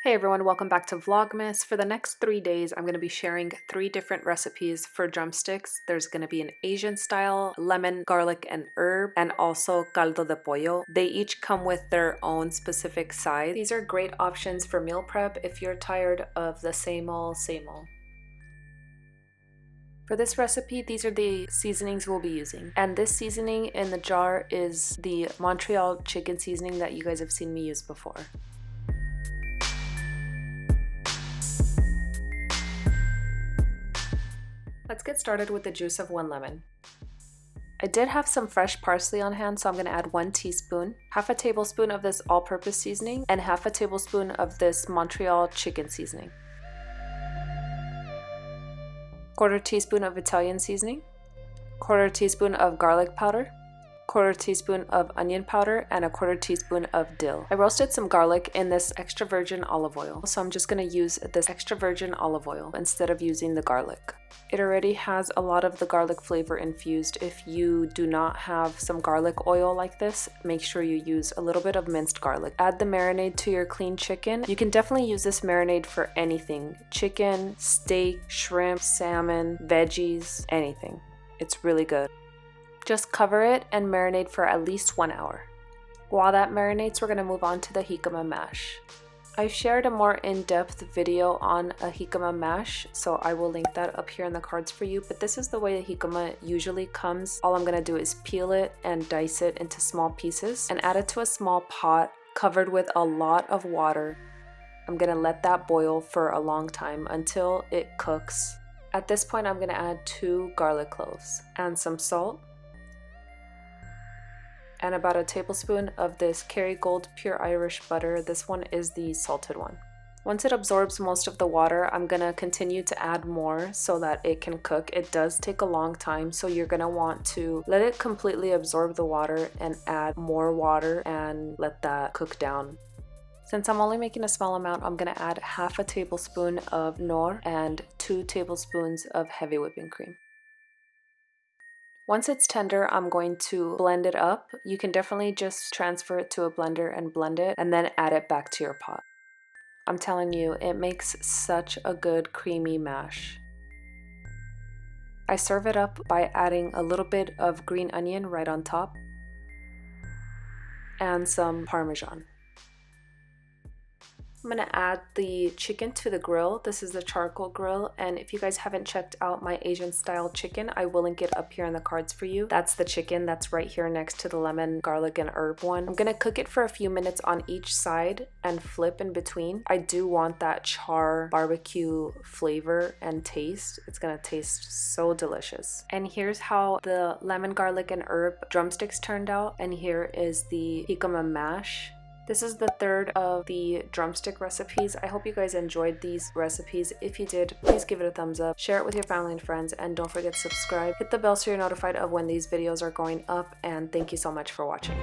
Hey everyone, welcome back to Vlogmas. For the next 3 days, I'm going to be sharing 3 different recipes for drumsticks. There's going to be an Asian style, lemon, garlic, and herb, and also caldo de pollo. They each come with their own specific sides. These are great options for meal prep if you're tired of the same old, same old. For this recipe, these are the seasonings we'll be using. And this seasoning in the jar is the Montreal chicken seasoning that you guys have seen me use before. Let's get started with the juice of 1 lemon. I did have some fresh parsley on hand, so I'm going to add 1 teaspoon, half a tablespoon of this all-purpose seasoning, and half a tablespoon of this Montreal chicken seasoning. 1/4 teaspoon of Italian seasoning, 1/4 teaspoon of garlic powder, 1/4 teaspoon of onion powder, and 1/4 teaspoon of dill. I roasted some garlic in this extra virgin olive oil, so I'm just going to use this extra virgin olive oil instead of using the garlic. It already has a lot of the garlic flavor infused. If you do not have some garlic oil like this, make sure you use a little bit of minced garlic. Add the marinade to your clean chicken. You can definitely use this marinade for anything: chicken, steak, shrimp, salmon, veggies, anything. It's really good. Just cover it and marinate for at least 1 hour. While that marinates, we're going to move on to the jicama mash. I've shared a more in-depth video on a jicama mash, so I will link that up here in the cards for you, but this is the way a jicama usually comes. All I'm going to do is peel it and dice it into small pieces and add it to a small pot covered with a lot of water. I'm going to let that boil for a long time until it cooks. At this point, I'm going to add 2 garlic cloves and some salt, and about a tablespoon of this Kerrygold pure Irish butter. This one is the salted one. Once it absorbs most of the water, I'm gonna continue to add more so that it can cook. It does take a long time, so you're gonna want to let it completely absorb the water and add more water and let that cook down. Since I'm only making a small amount, I'm gonna add half a tablespoon of Knorr and 2 tablespoons of heavy whipping cream. Once it's tender, I'm going to blend it up. You can definitely just transfer it to a blender and blend it and then add it back to your pot. I'm telling you, it makes such a good creamy mash. I serve it up by adding a little bit of green onion right on top and some Parmesan. I'm going to add the chicken to the grill. This is the charcoal grill, and if you guys haven't checked out my Asian style chicken, I will link it up here in the cards for you. That's the chicken that's right here next to the lemon, garlic, and herb one. I'm going to cook it for a few minutes on each side and flip in between. I do want that char barbecue flavor and taste. It's going to taste so delicious. And here's how the lemon, garlic, and herb drumsticks turned out, and here is the jicama mash. This is the 3rd of the drumstick recipes. I hope you guys enjoyed these recipes. If you did, please give it a thumbs up, share it with your family and friends, and don't forget to subscribe. Hit the bell so you're notified of when these videos are going up, and thank you so much for watching.